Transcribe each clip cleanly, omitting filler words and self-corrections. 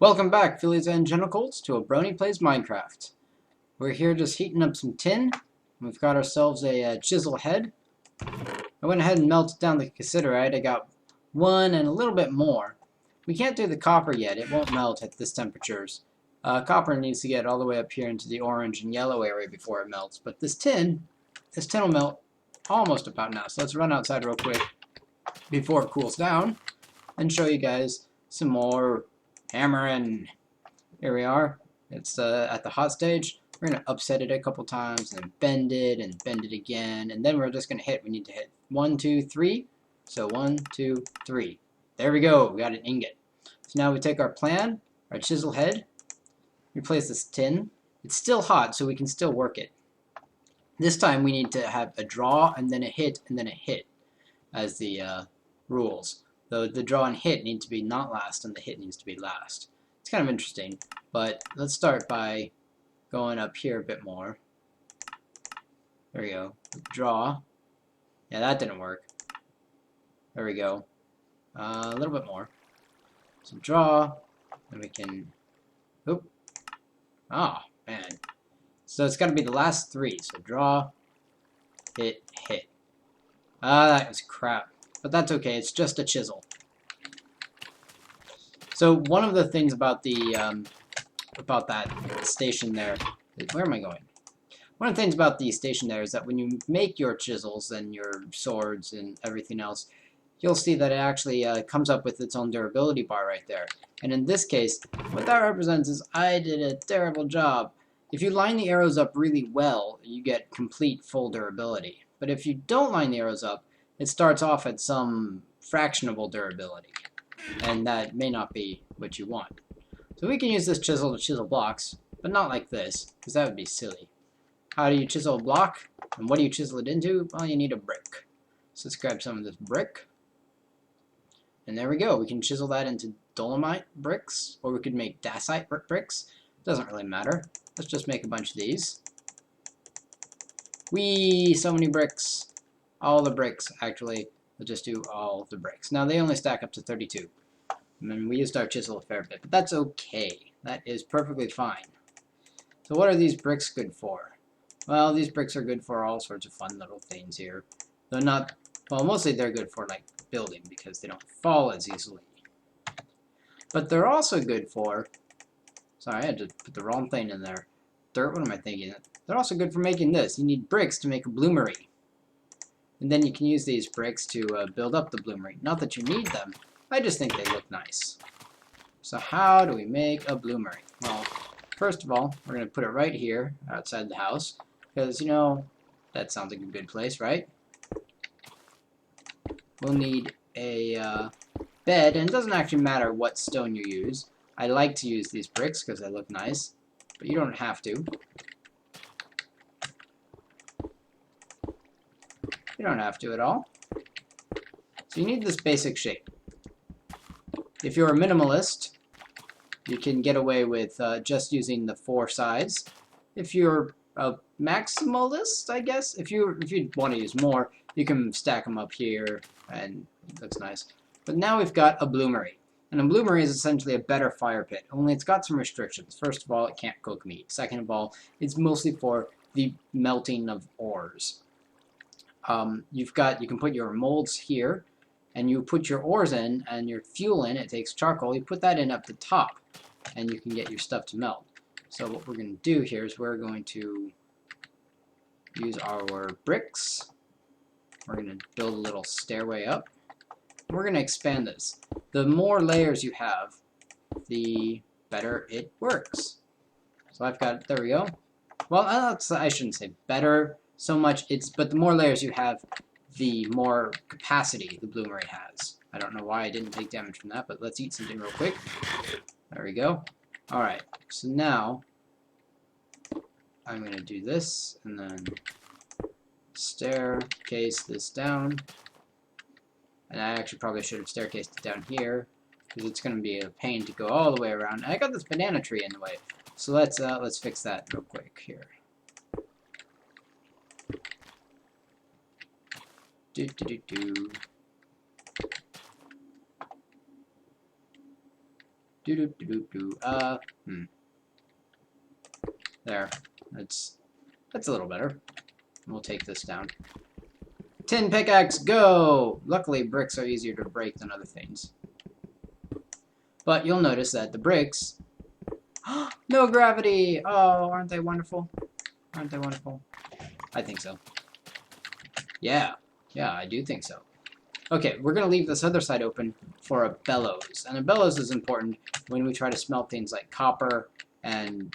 Welcome back, Phillies and Genitals, to a Brony Plays Minecraft. We're here just heating up some tin. We've got ourselves a chisel head. I went ahead and melted down the cassiterite. I got one and a little bit more. We can't do the copper yet. It won't melt at this temperatures. Copper needs to get all the way up here into the orange and yellow area before it melts. But this tin will melt almost about now. So let's run outside real quick before it cools down and show you guys some more hammering. Here we are. It's at the hot stage. We're going to upset it a couple times and bend it again, and then we're just going to hit. We need to hit 1, 2, 3. So 1, 2, 3. There we go. We got an ingot. So now we take our plan, our chisel head, replace this tin. It's still hot, so we can still work it. This time we need to have a draw and then a hit and then a hit as the rules. Though the draw and hit need to be not last and the hit needs to be last. It's kind of interesting, but let's start by going up here a bit more. There we go. Draw. Yeah, that didn't work. There we go. A little bit more. So draw, then we can. Oop. Oh man. So it's got to be the last three. So draw, hit, hit. That was crap. But that's okay, it's just a chisel. So one of the things about the about that station there, where am I going? One of the things about the station there is that when you make your chisels and your swords and everything else, you'll see that it actually comes up with its own durability bar right there. And in this case, what that represents is I did a terrible job. If you line the arrows up really well, you get complete full durability. But if you don't line the arrows up, it starts off at some fractionable durability, and that may not be what you want. So we can use this chisel to chisel blocks, but not like this, because that would be silly. How do you chisel a block, and what do you chisel it into? Well, you need a brick. So let's grab some of this brick, and there we go. We can chisel that into dolomite bricks, or we could make dacite bricks. Doesn't really matter. Let's just make a bunch of these. Whee! So many bricks. All the bricks, actually. We'll just do all the bricks. Now, they only stack up to 32. And we used our chisel a fair bit, but that's okay. That is perfectly fine. So what are these bricks good for? Well, these bricks are good for all sorts of fun little things here. They're not, well, mostly they're good for, like, building, because they don't fall as easily. But they're also good for, sorry, I had to put the wrong thing in there. Dirt, what am I thinking? They're also good for making this. You need bricks to make a bloomery. And then you can use these bricks to build up the bloomery. Not that you need them, I just think they look nice. So how do we make a bloomery? Well, first of all, we're going to put it right here outside the house. Because, you know, that sounds like a good place, right? We'll need a bed, and it doesn't actually matter what stone you use. I like to use these bricks because they look nice, but you don't have to. You don't have to at all. So you need this basic shape. If you're a minimalist, you can get away with just using the 4 sides. If you're a maximalist, I guess, if you want to use more, you can stack them up here, and it looks nice. But now we've got a bloomery. And a bloomery is essentially a better fire pit, only it's got some restrictions. First of all, it can't cook meat. Second of all, it's mostly for the melting of ores. You can put your molds here, and you put your ores in and your fuel in. It takes charcoal. You put that in up the top, and you can get your stuff to melt. So what we're going to do here is we're going to use our bricks. We're going to build a little stairway up. We're going to expand this. The more layers you have, the better it works. So I've got, there we go. Well, I shouldn't say better so much, but the more layers you have, the more capacity the bloomery has. I don't know why I didn't take damage from that, but let's eat something real quick. There we go. Alright, so now I'm going to do this, and then staircase this down. And I actually probably should have staircased it down here, because it's going to be a pain to go all the way around. And I got this banana tree in the way, so let's fix that real quick here. There. That's a little better. We'll take this down. Tin pickaxe, go! Luckily, bricks are easier to break than other things. But you'll notice that the bricks... No gravity! Oh, aren't they wonderful? Aren't they wonderful? I think so. Yeah. Yeah, I do think so. Okay, we're going to leave this other side open for a bellows. And a bellows is important when we try to smelt things like copper and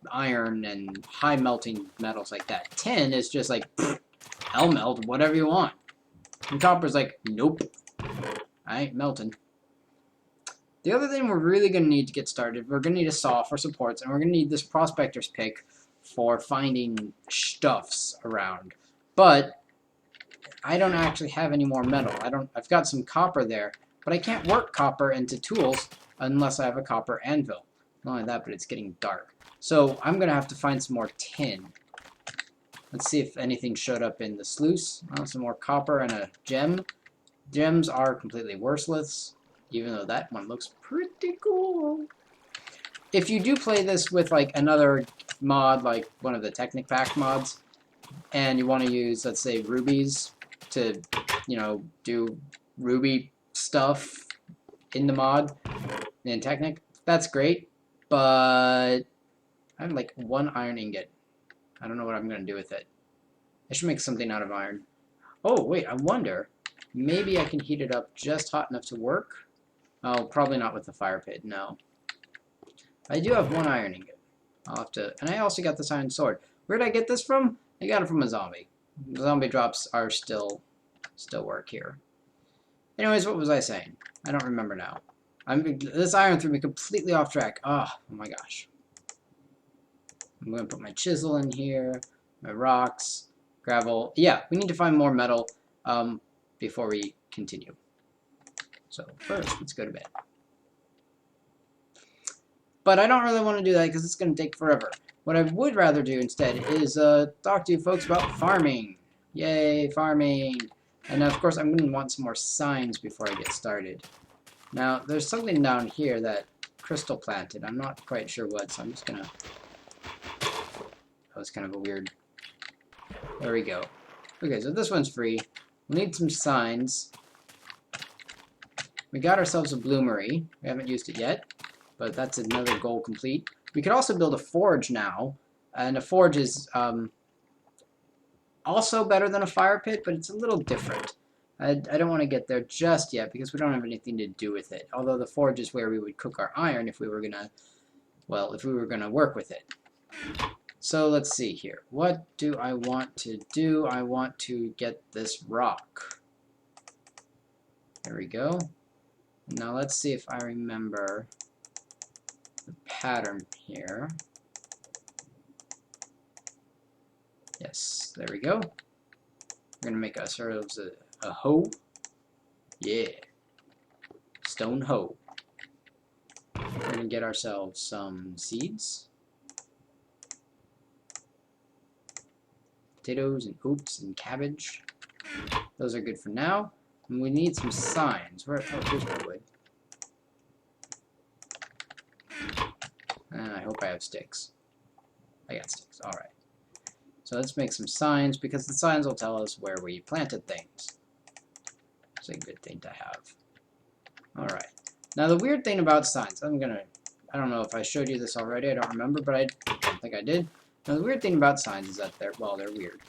iron and high melting metals like that. Tin is just like, I'll melt whatever you want. And copper's like, nope, I ain't melting. The other thing we're really going to need to get started, we're going to need a saw for supports, and we're going to need this prospector's pick for finding stuffs around. But I don't actually have any more metal. I've got some copper there, but I can't work copper into tools unless I have a copper anvil. Not only that, but it's getting dark. So I'm going to have to find some more tin. Let's see if anything showed up in the sluice. Some more copper and a gem. Gems are completely worthless, even though that one looks pretty cool. If you do play this with like another mod, like one of the Technic Pack mods, and you want to use, let's say, rubies to, you know, do ruby stuff in the mod in Technic, that's great, but I have like one iron ingot. I don't know what I'm going to do with it. I should make something out of iron. Oh, wait, I wonder, maybe I can heat it up just hot enough to work? Oh, probably not with the fire pit, no. I do have one iron ingot. I'll have to, and I also got this iron sword. Where did I get this from? I got it from a zombie. The zombie drops are still work here. Anyways, what was I saying? I don't remember now. This iron threw me completely off track. Oh my gosh. I'm going to put my chisel in here, my rocks, gravel. Yeah, we need to find more metal before we continue. So first, let's go to bed. But I don't really want to do that because it's going to take forever. What I would rather do instead is talk to you folks about farming. Yay, farming. And of course, I'm going to want some more signs before I get started. Now, there's something down here that Crystal planted. I'm not quite sure what, so I'm just going to... That was kind of a weird... There we go. Okay, so this one's free. We need some signs. We got ourselves a Bloomery. We haven't used it yet, but that's another goal complete. We could also build a forge now, and a forge is also better than a fire pit, but it's a little different. I don't want to get there just yet because we don't have anything to do with it. Although the forge is where we would cook our iron if we were gonna, well, if we were gonna work with it. So let's see here. What do I want to do? I want to get this rock. There we go. Now let's see if I remember the pattern here. Yes, there we go. We're gonna make ourselves a hoe. Yeah. Stone hoe. We're gonna get ourselves some seeds. Potatoes and oats and cabbage. Those are good for now. And we need some signs. Where? Oh, here's my wood. And I hope I have sticks. I got sticks. Alright. So let's make some signs because the signs will tell us where we planted things. It's a good thing to have. Alright. Now the weird thing about signs, I don't know if I showed you this already, I don't remember, but I don't think I did. Now the weird thing about signs is that they're weird.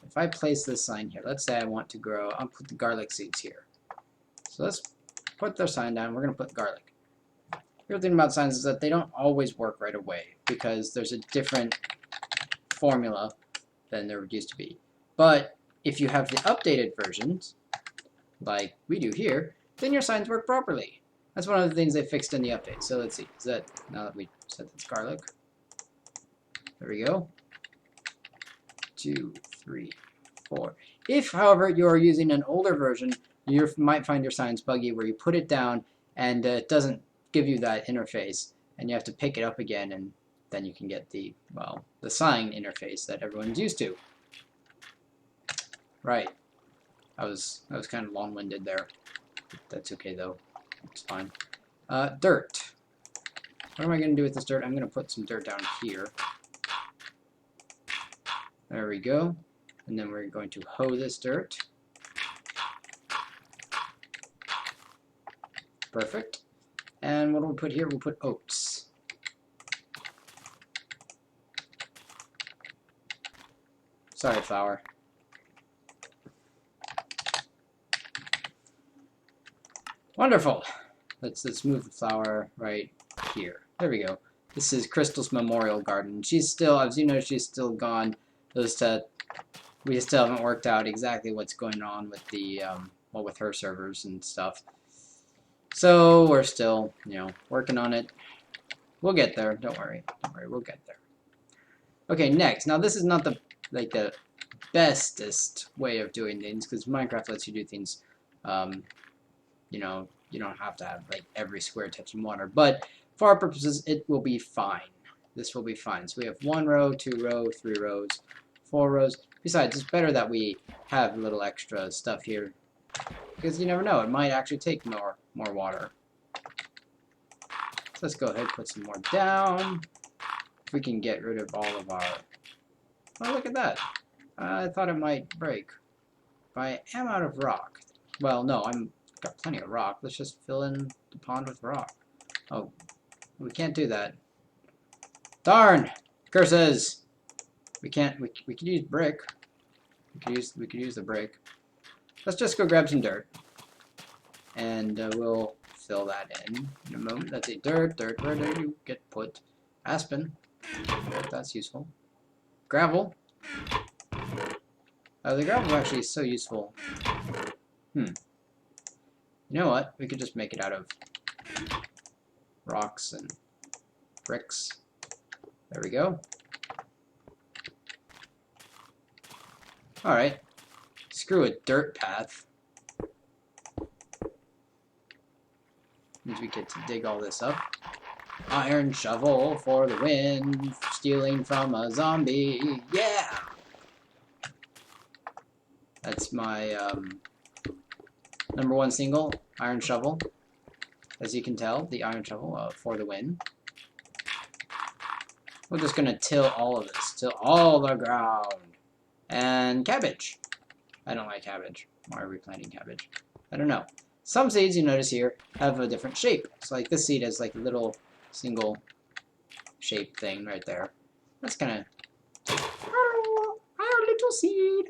If I place this sign here, let's say I want to grow, I'll put the garlic seeds here. So let's put their sign down, we're going to put garlic. The weird thing about signs is that they don't always work right away because there's a different formula than there used to be. But if you have the updated versions, like we do here, then your signs work properly. That's one of the things they fixed in the update. So let's see, is that, now that we said that's garlic, there we go. 2, 3, 4. If, however, you are using an older version, you might find your signs buggy where you put it down and it doesn't give you that interface, and you have to pick it up again, and then you can get the, well, the sign interface that everyone's used to. Right. I was kind of long-winded there. That's okay though. It's fine. Dirt. What am I going to do with this dirt? I'm going to put some dirt down here. There we go. And then we're going to hoe this dirt. Perfect. And what do we put here? We'll put oats. Sorry, flour. Wonderful. Let's move the flower right here. There we go. This is Crystal's Memorial Garden. She's still, as you know, she's still gone. We still haven't worked out exactly what's going on with the well, with her servers and stuff. So we're still, you know, working on it. We'll get there. Don't worry. Don't worry. We'll get there. Okay, next. Now this is not the bestest way of doing things, because Minecraft lets you do things. You know, you don't have to have like every square touching water, but for our purposes, it will be fine. This will be fine. So we have 1 row, 2 rows, 3 rows, 4 rows. Besides, it's better that we have a little extra stuff here, because you never know, it might actually take more water. So let's go ahead and put some more down. We can get rid of all of our... Oh, look at that. I thought it might break. But I am out of rock. Well, no, I'm got plenty of rock. Let's just fill in the pond with rock. Oh, we can't do that. Darn! Curses! We can't. We could use brick. We could use the brick. Let's just go grab some dirt, and we'll fill that in a moment. Let's see, dirt. Where do you get put? Aspen. That's useful. Gravel. The gravel actually is so useful. You know what? We could just make it out of rocks and bricks. There we go. Alright. Screw a dirt path. Means we get to dig all this up. Iron shovel for the win. Stealing from a zombie. Yeah! That's my #1 single, Iron Shovel. As you can tell, the Iron Shovel for the win. We're just gonna till all of this, till all the ground. And cabbage. I don't like cabbage. Why are we planting cabbage? I don't know. Some seeds you notice here have a different shape. So like this seed has like a little single shape thing right there. That's gonna... Our little seed.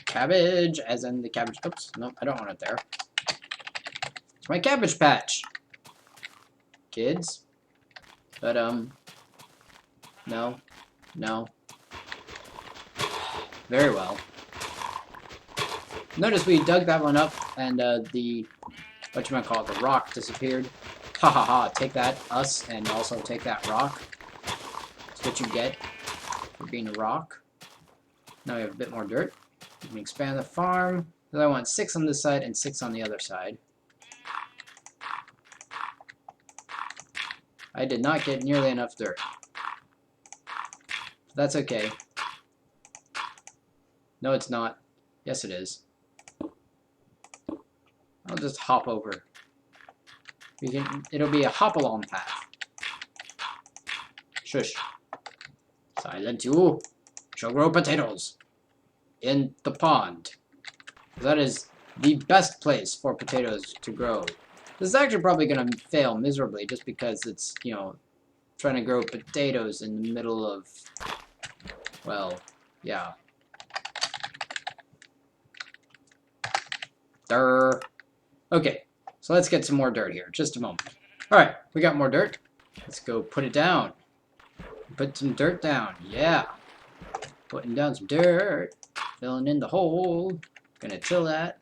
Cabbage, as in the cabbage. Oops, no, I don't want it there. It's my cabbage patch, kids. But no. Very well. Notice we dug that one up, and the the rock disappeared. Ha ha ha! Take that, us, and also take that rock. That's what you get for being a rock. Now we have a bit more dirt. We can expand the farm. Because I want 6 on this side and 6 on the other side. I did not get nearly enough dirt. That's okay. No, it's not. Yes, it is. I'll just hop over. It'll be a hop-along path. Shush. Silent you. Shall grow potatoes. In the pond. That is the best place for potatoes to grow. This is actually probably going to fail miserably just because it's, you know, trying to grow potatoes in the middle of, well, yeah. Durr. Okay, so let's get some more dirt here. Just a moment. Alright, we got more dirt. Let's go put it down. Put some dirt down. Yeah. Putting down some dirt. Filling in the hole. Gonna till that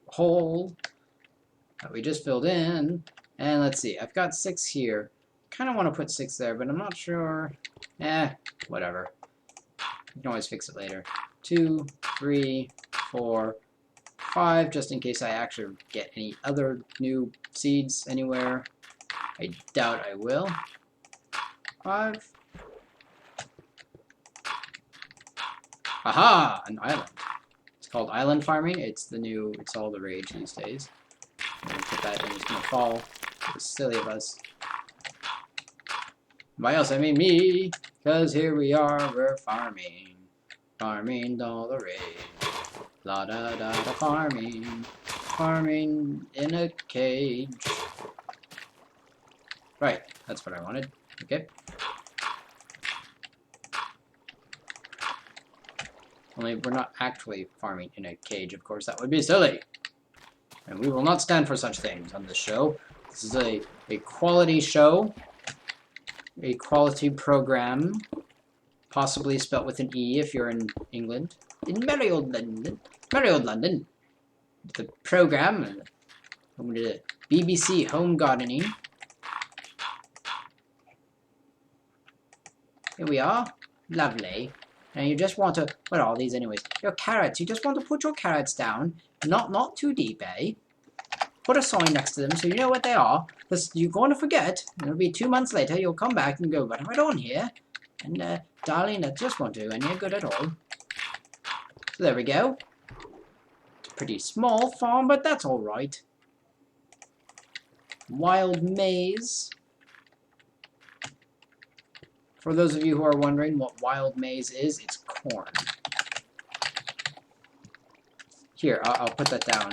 hole that we just filled in. And let's see, I've got 6 here. Kind of want to put 6 there, but I'm not sure. Whatever. You can always fix it later. 2, 3, 4, 5, just in case I actually get any other new seeds anywhere. I doubt I will. 5. Aha! An island. It's called island farming. It's all the rage these days. I'm gonna put that in, it's gonna fall Silly of us. By us, I mean me, because here we are, we're farming. Farming Bloomery. La da da da farming. Farming in a cage. Right, that's what I wanted. Okay. Only we're not actually farming in a cage, of course. That would be silly. And we will not stand for such things on this show. This is a quality show. A quality program. Possibly spelt with an E if you're in England. In merry old London. Merry old London. The program. BBC Home Gardening. Here we are. Lovely. And you just want to... What are all these anyways? Your carrots. You just want to put your carrots down. Not too deep, eh? Put a sign next to them so you know what they are. Because you're going to forget. It'll be 2 months later. You'll come back and go, what have I done here? And, darling, that just won't do any good at all. So there we go. It's a pretty small farm, but that's alright. Wild maize. For those of you who are wondering what wild maize is, it's corn. Here, I'll put that down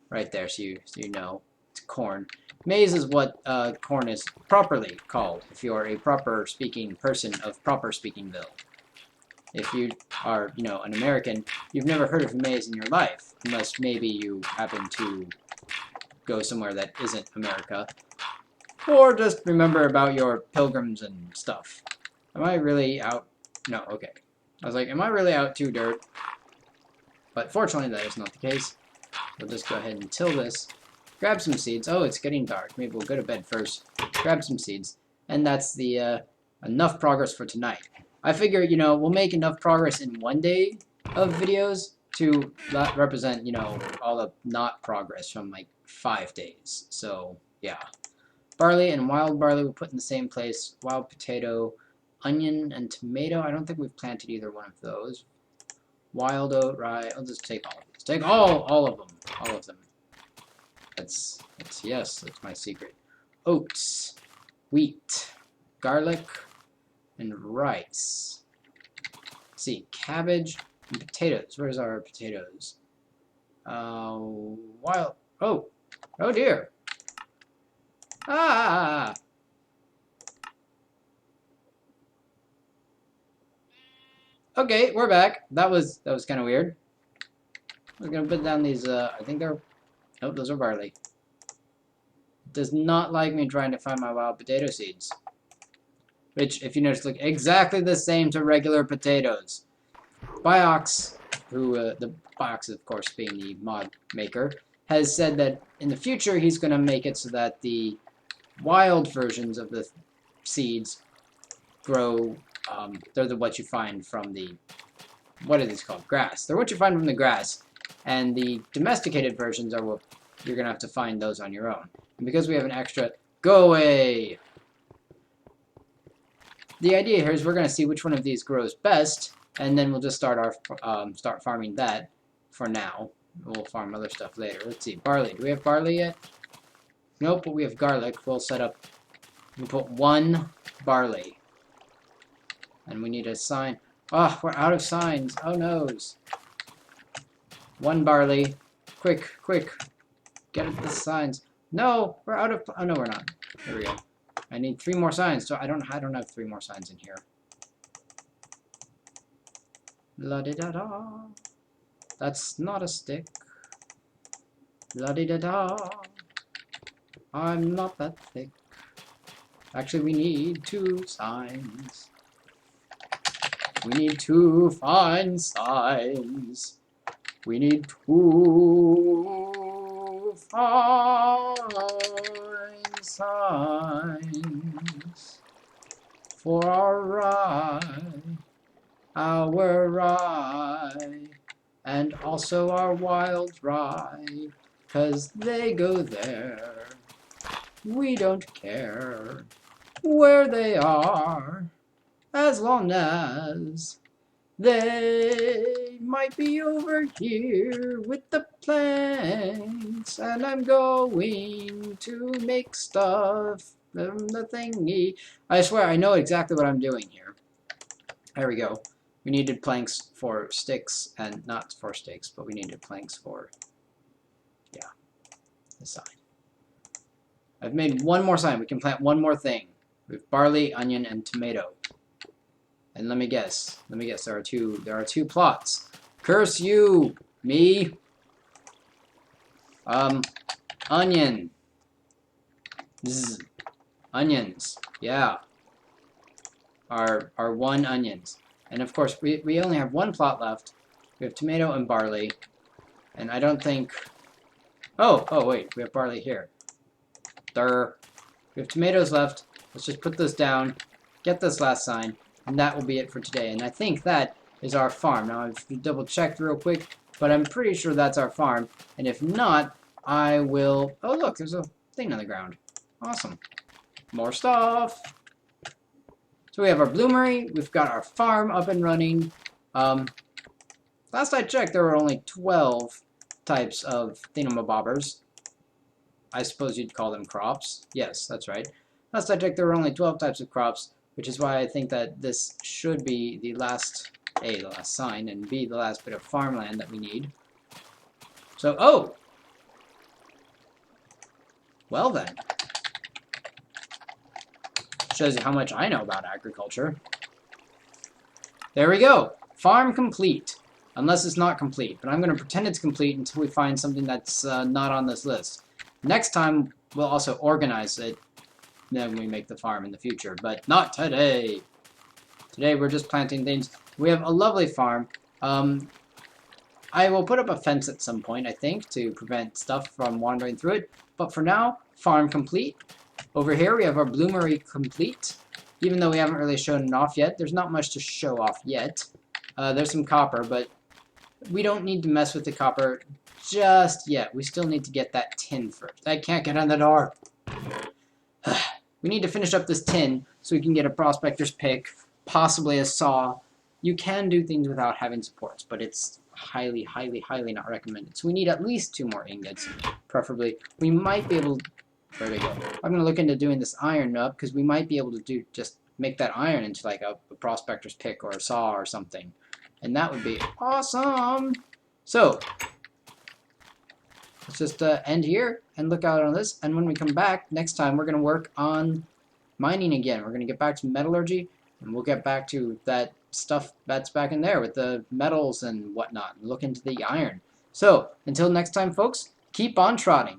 right there so you know. It's corn. Maize is what corn is properly called if you're a proper speaking person of proper speakingville. If you are, you know, an American, you've never heard of maize in your life, unless maybe you happen to go somewhere that isn't America. Or just remember about your pilgrims and stuff. Am I really out? No, okay. I was like, am I really out to dirt? But fortunately, that is not the case. We'll just go ahead and till this. Grab some seeds. Oh, it's getting dark. Maybe we'll go to bed first. Grab some seeds. And that's the enough progress for tonight. I figure, you know, we'll make enough progress in 1 day of videos to represent, you know, all the not progress from like 5 days. So, yeah. Barley and wild barley we'll put in the same place. Wild potato, onion, and tomato. I don't think we've planted either one of those. Wild oat, rye. I'll just take all of these. Take all of them. All of them. That's my secret. Oats, wheat, garlic, and rice. Let's see, cabbage and potatoes. Where's our potatoes? Wild. Oh dear. Ah! Okay, we're back. That was kind of weird. We're gonna put down these. I think they're. Oh, those are barley. It does not like me trying to find my wild potato seeds, which, if you notice, look exactly the same to regular potatoes. Biox, who the Biox, of course, being the mod maker, has said that in the future he's going to make it so that the wild versions of the seeds grow, they're what you find from the, what are these called? Grass. They're what you find from the grass, and the domesticated versions are what you're going to have to find those on your own. And because we have an extra, go away! The idea here is we're going to see which one of these grows best, and then we'll just start farming that for now. We'll farm other stuff later. Let's see, barley. Do we have barley yet? Nope, but we have garlic. We'll set up, we'll put 1 barley. And we need a sign. Oh, we're out of signs. Oh, noes. 1 barley. Quick, quick. Get the signs. No, we're out of, oh no, we're not. There we go. I need 3 more signs, so I don't have 3 more signs in here. La-di-da-da. That's not a stick. La-di-da-da. I'm not that thick. Actually, we need 2 signs. We need 2 fine signs. We need 2 fine signs for our rye, and also our wild rye, 'cause they go there. We don't care where they are, as long as They might be over here with the planks, and I'm going to make stuff from the thingy. I swear, I know exactly what I'm doing here. There we go. We needed planks for sticks, and not for sticks, but we needed planks for, yeah, this side. I've made one more sign. We can plant one more thing. We have barley, onion, and tomato. And let me guess. There are two plots. Curse you, me. Onion. Zzz. Onions. Yeah. Our one onions. And of course, we only have one plot left. We have tomato and barley. And I don't think... Oh, wait. We have barley here. Durr. We have tomatoes left. Let's just put this down. Get this last sign. And that will be it for today. And I think that is our farm. Now, I've double-checked real quick, but I'm pretty sure that's our farm. And if not, I will... Oh, look, there's a thing on the ground. Awesome. More stuff. So we have our bloomery. We've got our farm up and running. Last I checked, there were only 12 types of thingamabobbers. I suppose you'd call them crops. Yes, that's right. Last I checked, there were only 12 types of crops, which is why I think that this should be the last, A, the last sign, and B, the last bit of farmland that we need. So, oh! Well then. Shows you how much I know about agriculture. There we go. Farm complete. Unless it's not complete. But I'm going to pretend it's complete until we find something that's not on this list. Next time, we'll also organize it. Then we make the farm in the future. But not today. Today we're just planting things. We have a lovely farm. I will put up a fence at some point, I think, to prevent stuff from wandering through it. But for now, farm complete. Over here we have our bloomery complete. Even though we haven't really shown it off yet, there's not much to show off yet. There's some copper, but we don't need to mess with the copper just yet. We still need to get that tin first. I can't get on the door. We need to finish up this tin so we can get a prospector's pick, possibly a saw. You can do things without having supports, but it's highly, highly, highly not recommended. So we need at least 2 more ingots, preferably. We might be able to... There we go. I'm going to look into doing this iron up, because we might be able to just make that iron into like a prospector's pick or a saw or something. And that would be awesome! So, let's just end here and look out on this. And when we come back, next time we're going to work on mining again. We're going to get back to metallurgy, and we'll get back to that stuff that's back in there with the metals and whatnot. Look into the iron. So, until next time, folks, keep on trotting.